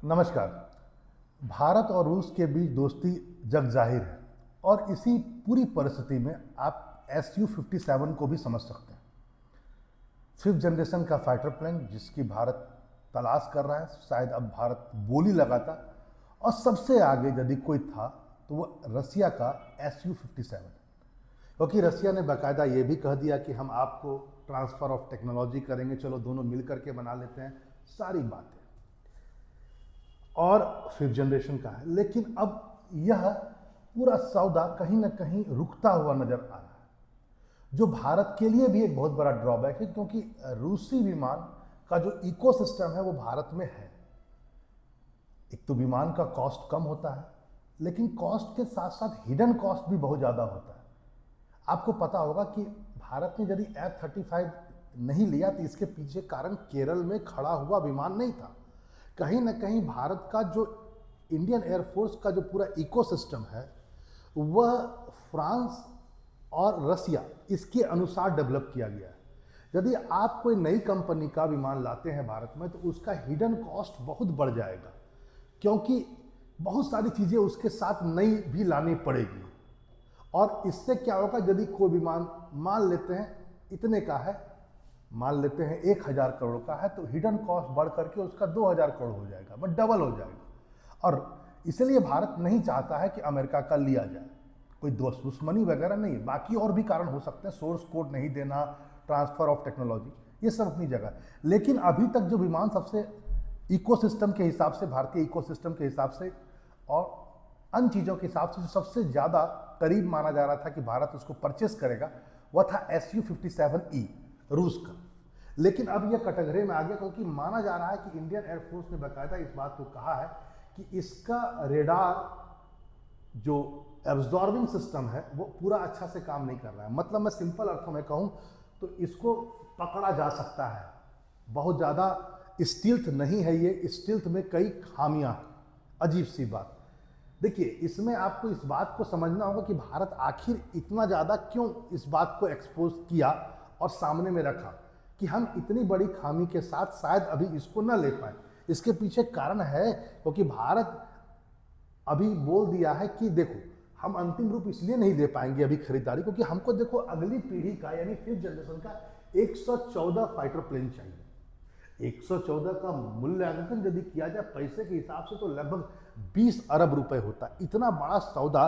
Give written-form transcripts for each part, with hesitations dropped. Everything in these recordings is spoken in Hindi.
नमस्कार। भारत और रूस के बीच दोस्ती जग जाहिर है और इसी पूरी परिस्थिति में आप Su-57 को भी समझ सकते हैं। 5th जनरेशन का फाइटर प्लेन जिसकी भारत तलाश कर रहा है, शायद अब भारत बोली लगाता, और सबसे आगे यदि कोई था तो वो रसिया का Su-57, क्योंकि रसिया ने बाकायदा ये भी कह दिया कि हम आपको ट्रांसफ़र ऑफ टेक्नोलॉजी करेंगे, चलो दोनों मिल करके बना लेते हैं सारी बातें, और 5th जनरेशन का है। लेकिन अब यह पूरा सौदा कहीं ना कहीं रुकता हुआ नजर आ रहा है, जो भारत के लिए भी एक बहुत बड़ा ड्रॉबैक है, क्योंकि रूसी विमान का जो इकोसिस्टम है वो भारत में है। एक तो विमान का कॉस्ट कम होता है, लेकिन कॉस्ट के साथ साथ हिडन कॉस्ट भी बहुत ज़्यादा होता है। आपको पता होगा कि भारत ने यदि F-35 नहीं लिया तो इसके पीछे कारण केरल में खड़ा हुआ विमान नहीं था। कहीं ना कहीं भारत का जो इंडियन एयरफोर्स का जो पूरा इकोसिस्टम है वह फ्रांस और रसिया इसके अनुसार डेवलप किया गया है। यदि आप कोई नई कंपनी का विमान लाते हैं भारत में तो उसका हिडन कॉस्ट बहुत बढ़ जाएगा, क्योंकि बहुत सारी चीज़ें उसके साथ नई भी लानी पड़ेगी। और इससे क्या होगा, यदि कोई विमान मान लेते हैं इतने का है, मान लेते हैं 1000 करोड़ का है, तो हिडन कॉस्ट बढ़ करके उसका 2000 करोड़ हो जाएगा, बट डबल हो जाएगा। और इसलिए भारत नहीं चाहता है कि अमेरिका का लिया जाए। कोई दोस्त दुश्मनी वगैरह नहीं, बाकी और भी कारण हो सकते हैं, सोर्स कोड नहीं देना, ट्रांसफ़र ऑफ टेक्नोलॉजी, ये सब अपनी जगह। लेकिन अभी तक जो विमान सबसे इकोसिस्टम के हिसाब से, भारतीय इकोसिस्टम के हिसाब से और अन्य चीज़ों के हिसाब से जो सबसे ज़्यादा करीब माना जा रहा था कि भारत उसको परचेस करेगा, वह था Su-57E रूस का। लेकिन अब यह कटघरे में आ गया, क्योंकि माना जा रहा है कि इंडियन एयरफोर्स ने बाकायदा इस बात को कहा है कि इसका रेडार जो एब्जॉर्बिंग सिस्टम है वो पूरा अच्छा से काम नहीं कर रहा है। मतलब मैं सिंपल अर्थों में कहूँ तो इसको पकड़ा जा सकता है, बहुत ज़्यादा स्टील्थ नहीं है ये, स्टील्थ में कई खामियां हैं। अजीब सी बात। देखिए, इसमें आपको इस बात को समझना होगा कि भारत आखिर इतना ज़्यादा क्यों इस बात को एक्सपोज किया और सामने में रखा कि हम इतनी बड़ी खामी के साथ शायद अभी इसको न ले पाए। इसके पीछे कारण है क्योंकि भारत अभी बोल दिया है कि देखो, हम अंतिम रूप इसलिए नहीं दे पाएंगे अभी खरीदारी, क्योंकि हमको देखो अगली पीढ़ी का यानी 5th जनरेशन का 114 फाइटर प्लेन चाहिए। 114 का मूल्यांकन यदि किया जाए पैसे के हिसाब से तो लगभग 20 अरब रुपए होता है। इतना बड़ा सौदा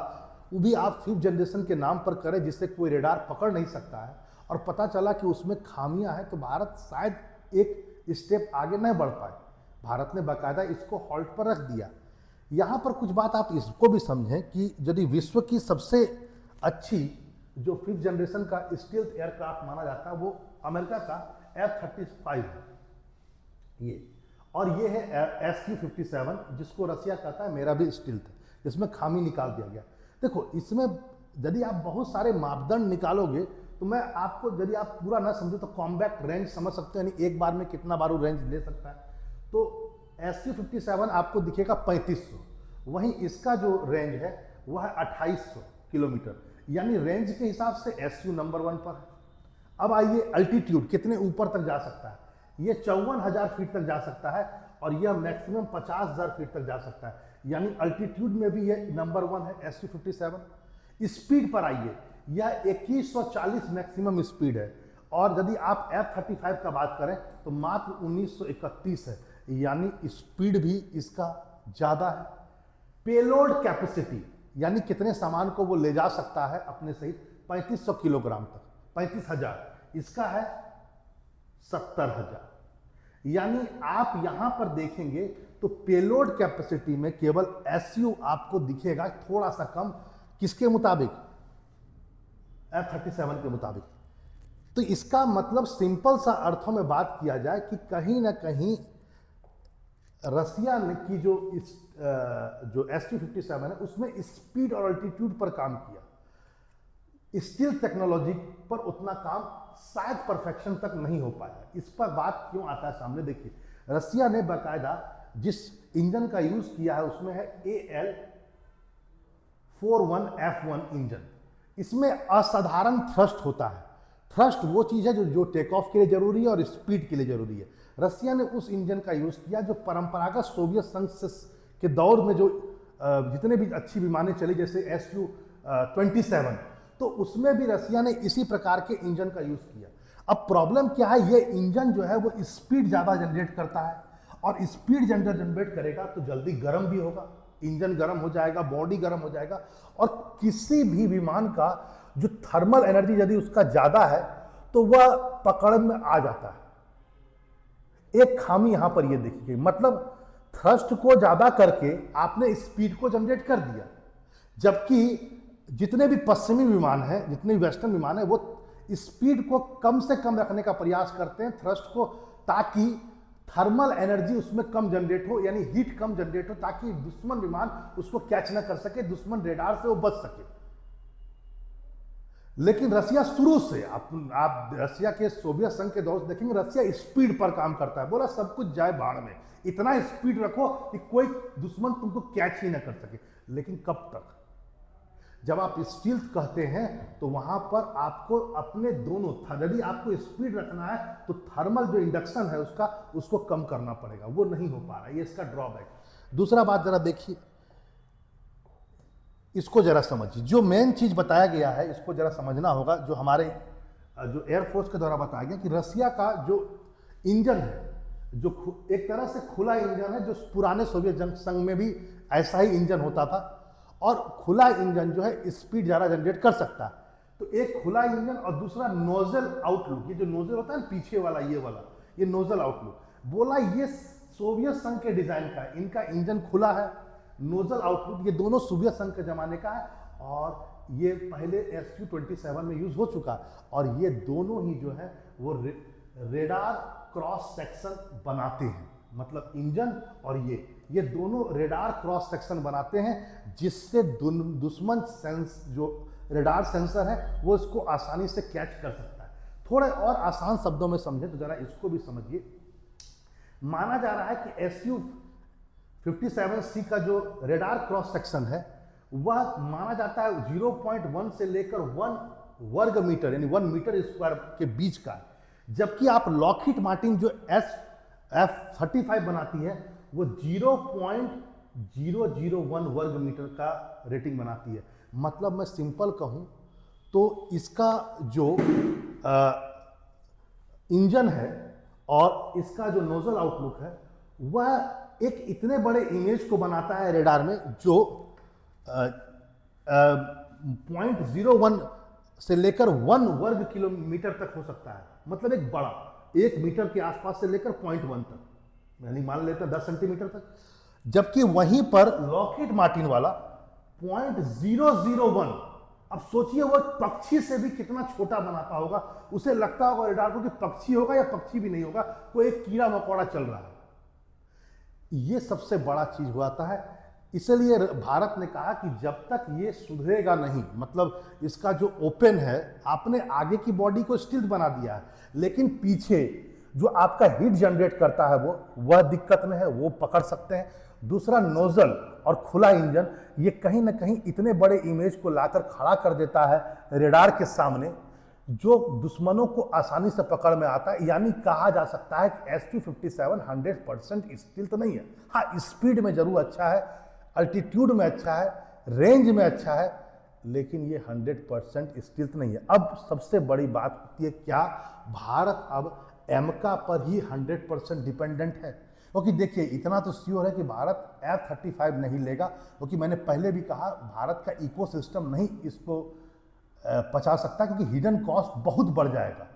वो भी आप 5th जनरेशन के नाम पर करें जिससे कोई रेडार पकड़ नहीं सकता है, और पता चला कि उसमें खामियां हैं, तो भारत शायद एक स्टेप आगे न बढ़ पाए। भारत ने बाकायदा इसको हॉल्ट पर रख दिया। यहाँ पर कुछ बात आप इसको भी समझें कि यदि विश्व की सबसे अच्छी जो 5th जनरेशन का स्टील्थ एयरक्राफ्ट माना जाता है वो अमेरिका का F-35 है ये, और ये है Su-57 जिसको रसिया कहता है मेरा भी स्टील्थ है, इसमें खामी निकाल दिया गया। देखो, इसमें यदि आप बहुत सारे मापदंड निकालोगे तो मैं आपको, यदि आप पूरा ना समझो तो कॉम्बैक्ट रेंज समझ सकते हैं, यानी एक बार में कितना बार वो रेंज ले सकता है। तो Su-57 आपको दिखेगा 3500, वहीं इसका जो रेंज है वह है 2800 किलोमीटर, यानी रेंज के हिसाब से Su नंबर 1 पर है। अब आइए अल्टीट्यूड, कितने ऊपर तक जा सकता है, ये 54,000 फीट तक जा सकता है, और यह मैक्सिमम 50,000 फीट तक जा सकता है, यानी अल्टीट्यूड में भी ये नंबर 1 है Su-57। स्पीड पर आइए, यह 2140 मैक्सिमम स्पीड है, और यदि आप F-35 का बात करें तो मात्र 1931 है, यानी स्पीड भी इसका ज़्यादा है। पेलोड कैपेसिटी, यानी कितने सामान को वो ले जा सकता है अपने सहित, 3500 किलोग्राम तक, 35,000, इसका है 70,000। यानी आप यहां पर देखेंगे तो पेलोड कैपेसिटी में केवल Su आपको दिखेगा थोड़ा सा कम, किसके मुताबिक, F-37 के मुताबिक। तो इसका मतलब सिंपल सा अर्थों में बात किया जाए कि कहीं ना कहीं रसिया ने की जो Su-57 है उसमें स्पीड और अल्टीट्यूड पर काम किया, स्टील टेक्नोलॉजी पर उतना काम शायद परफेक्शन तक नहीं हो पाया। इस पर बात क्यों आता है सामने, देखिए, रसिया ने बाकायदा जिस इंजन का यूज किया है उसमें है AL-41F1 इंजन। इसमें असाधारण थ्रस्ट होता है। थ्रस्ट वो चीज़ है जो टेक ऑफ के लिए जरूरी है और स्पीड के लिए जरूरी है। रसिया ने उस इंजन का यूज़ किया जो परंपरागत सोवियत संघ के दौर में जो जितने भी अच्छी विमानें चली, जैसे Su-27, तो उसमें भी रसिया ने इसी प्रकार के इंजन का यूज़ किया। अब प्रॉब्लम क्या है, ये इंजन जो है वो स्पीड ज़्यादा जनरेट करता है, और स्पीड जनरेट करेगा तो जल्दी गर्म भी होगा, इंजन गर्म हो जाएगा, बॉडी गर्म हो जाएगा, और किसी भी विमान का जो थर्मल एनर्जी यदि उसका ज़्यादा है तो वह पकड़ में आ जाता है। एक खामी यहां पर यह देखी गई, मतलब थ्रस्ट को ज़्यादा करके आपने स्पीड को जनरेट कर दिया, जबकि जितने भी पश्चिमी विमान हैं, जितने भी वेस्टर्न विमान हैं, वो स्पीड को कम से कम रखने का प्रयास करते हैं थ्रस्ट को, ताकि थर्मल एनर्जी उसमें कम जनरेट हो, यानी हीट कम जनरेट हो, ताकि दुश्मन विमान उसको कैच ना कर सके, दुश्मन रेडार से वो बच सके। लेकिन रसिया शुरू से, आप रसिया के सोवियत संघ के दौर से देखेंगे, रसिया स्पीड पर काम करता है। बोला सब कुछ जाए बाढ़ में, इतना स्पीड रखो कि कोई दुश्मन तुमको कैच ही ना कर सके। लेकिन कब तक? जब आप स्टील्थ कहते हैं तो वहां पर आपको अपने दोनों, यदि आपको स्पीड रखना है तो थर्मल जो इंडक्शन है उसको कम करना पड़ेगा, वो नहीं हो पा रहा है, ये इसका ड्रॉबैक। दूसरा बात जरा देखिए, इसको जरा समझिए, जो मेन चीज बताया गया है इसको जरा समझना होगा, जो हमारे जो एयरफोर्स के द्वारा बताया गया कि रसिया का जो इंजन है, जो एक तरह से खुला इंजन है, जो पुराने सोवियत संघ में भी ऐसा ही इंजन होता था, और खुला इंजन जो है स्पीड ज़्यादा जनरेट कर सकता है। तो एक खुला इंजन और दूसरा नोजल आउटलुक, ये जो नोजल होता है ना पीछे वाला, ये नोजल आउटलुक, बोला ये सोवियत संघ के डिजाइन का है, इनका इंजन खुला है, नोजल आउटलुक, ये दोनों सोवियत संघ के जमाने का है, और ये पहले Su-27 में यूज हो चुका, और ये दोनों ही जो है वो रेडार क्रॉस सेक्शन बनाते हैं, मतलब इंजन और ये दोनों रेडार क्रॉस सेक्शन बनाते हैं, जिससे दुश्मन जो रेडार सेंसर है वो इसको आसानी से कैच कर सकता है। थोड़े और आसान शब्दों में समझे तो जरा इसको भी समझिए। माना जा रहा है कि Su-57C का जो रेडार क्रॉस सेक्शन है वह माना जाता है 0.1 से लेकर 1 वर्ग मीटर, यानी 1 मीटर स्क्वायर के बीच का है, जबकि आप लॉकहीड मार्टिन जो F-35 बनाती है वो 0.001 वर्ग मीटर का रेटिंग बनाती है। मतलब मैं सिंपल कहूं तो इसका जो इंजन है और इसका जो नोजल आउटलुक है वह एक इतने बड़े इमेज को बनाता है रेडार में, जो 0.01 से लेकर 1 वर्ग किलोमीटर तक हो सकता है, मतलब एक बड़ा 1 मीटर के आसपास से लेकर 0.1 तक, यानी मान लेते हैं 10 सेंटीमीटर तक। जबकि वहीं पर लॉकहीड मार्टिन वाला 0.001, अब सोचिए वो पक्षी से भी कितना छोटा बनाता होगा, उसे लगता होगा रेडार को कि पक्षी होगा या पक्षी भी नहीं होगा, कोई एक कीड़ा मकोड़ा चल रहा है। ये सबसे बड़ा चीज हुआ है। इसलिए भारत ने कहा कि जब तक ये सुधरेगा नहीं, मतलब इसका जो ओपन है, आपने आगे की बॉडी को स्टिल्थ बना दिया है, लेकिन पीछे जो आपका हीट जनरेट करता है वह दिक्कत में है, वो पकड़ सकते हैं। दूसरा, नोजल और खुला इंजन, ये कहीं ना कहीं इतने बड़े इमेज को लाकर खड़ा कर देता है रेडार के सामने, जो दुश्मनों को आसानी से पकड़ में आता है। यानी कहा जा सकता है कि Su-57 100% स्टिल्थ नहीं है। हाँ, स्पीड में जरूर अच्छा है, अल्टीट्यूड में अच्छा है, रेंज में अच्छा है, लेकिन ये 100% स्टिल्थ नहीं है। अब सबसे बड़ी बात होती है क्या, भारत अब एमका पर ही 100% डिपेंडेंट है। क्योंकि देखिए, इतना तो श्योर है कि भारत F-35 नहीं लेगा, क्योंकि मैंने पहले भी कहा भारत का इकोसिस्टम नहीं इसको पचा सकता, क्योंकि हिडन कॉस्ट बहुत बढ़ जाएगा।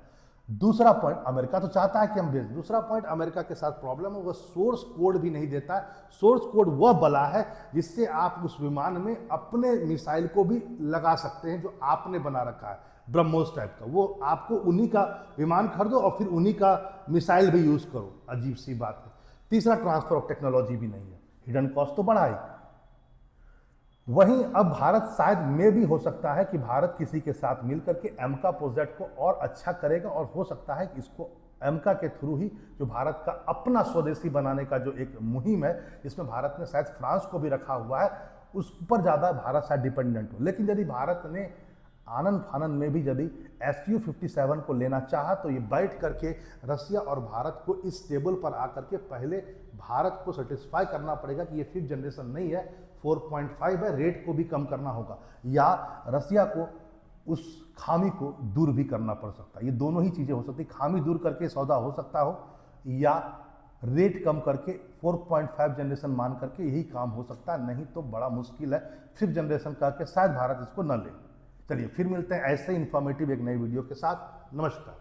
दूसरा पॉइंट, अमेरिका तो चाहता है कि हम भेज, दूसरा पॉइंट अमेरिका के साथ प्रॉब्लम है, वो सोर्स कोड भी नहीं देता है। सोर्स कोड वह बला है जिससे आप उस विमान में अपने मिसाइल को भी लगा सकते हैं, जो आपने बना रखा है ब्रह्मोस टाइप का, वो आपको उन्हीं का विमान खरीदो और फिर उन्हीं का मिसाइल भी यूज करो। अजीब सी बात है। तीसरा, ट्रांसफर ऑफ टेक्नोलॉजी भी नहीं है, हिडन कॉस्ट तो बढ़ा ही। वहीं अब भारत शायद में भी हो सकता है कि भारत किसी के साथ मिलकर के एमका प्रोजेक्ट को और अच्छा करेगा, और हो सकता है कि इसको एमका के थ्रू ही जो भारत का अपना स्वदेशी बनाने का जो एक मुहिम है, इसमें भारत ने शायद फ्रांस को भी रखा हुआ है, उस पर ज़्यादा भारत शायद डिपेंडेंट हो। लेकिन यदि भारत ने आनंद फानंद में भी यदि SU-57 को लेना चाहा तो ये बैठ करके रसिया और भारत को इस टेबल पर आकर के पहले भारत को सेटिस्फाई करना पड़ेगा कि ये 5th जनरेशन नहीं है, 4.5 है, रेट को भी कम करना होगा, या रसिया को उस खामी को दूर भी करना पड़ सकता है। ये दोनों ही चीज़ें हो सकती, खामी दूर करके सौदा हो सकता हो या रेट कम करके 4.5 जनरेशन मान करके यही काम हो सकता है, नहीं तो बड़ा मुश्किल है 5th जनरेशन करके शायद भारत इसको न ले। चलिए फिर मिलते हैं ऐसे इंफॉर्मेटिव एक नई वीडियो के साथ। नमस्कार।